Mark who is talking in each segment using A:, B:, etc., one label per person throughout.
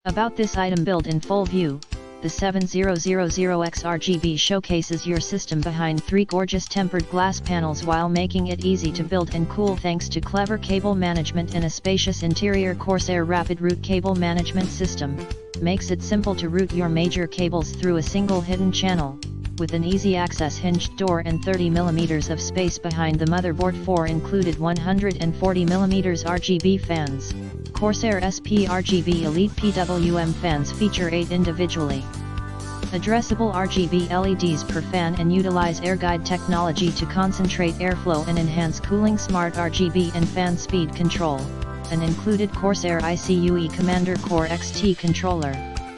A: About this item build in full view, the 7000X RGB showcases your system behind 3 gorgeous tempered glass panels while making it easy to build and cool thanks to clever cable management and a spacious interior. CORSAIR Rapid Route Cable Management System makes it simple to route your major cables through a single hidden channel, with an easy access hinged door and 30mm of space behind the motherboard. 4 included 140mm RGB fans. CORSAIR SP RGB Elite PWM fans feature 8 individually addressable RGB LEDs per fan and utilize AirGuide technology to concentrate airflow and enhance cooling. Smart RGB and fan speed control, an included CORSAIR iCUE Commander Core XT controller.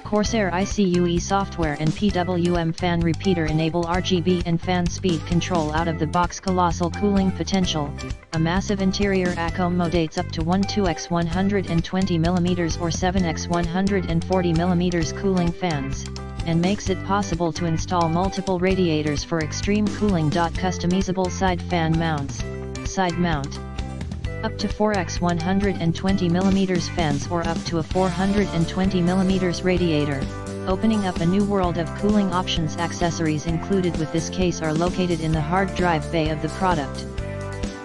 A: CORSAIR iCUE software and PWM fan repeater enable RGB and fan speed control out of the box. Colossal cooling potential, a massive interior accommodates up to 2x 120mm or 7x 140mm cooling fans, and makes it possible to install multiple radiators for extreme cooling. Customizable side fan mounts, side mount, up to 4x 120mm fans or up to a 420mm radiator, opening up a new world of cooling options. Accessories included with this case are located in the hard drive bay of the product.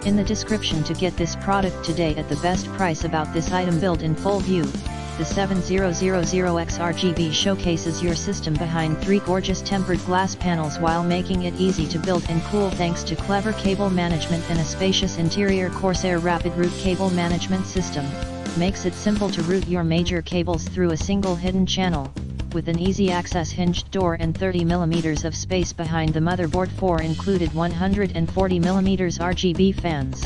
A: In the description to get this product today at the best price. About this item build in full view, the 7000X RGB showcases your system behind 3 gorgeous tempered glass panels while making it easy to build and cool thanks to clever cable management and a spacious interior. CORSAIR Rapid Route Cable Management System makes it simple to route your major cables through a single hidden channel, with an easy access hinged door and 30mm of space behind the motherboard. 4 included 140mm RGB fans.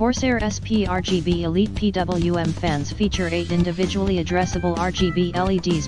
A: CORSAIR SP RGB Elite PWM fans feature 8 individually addressable RGB LEDs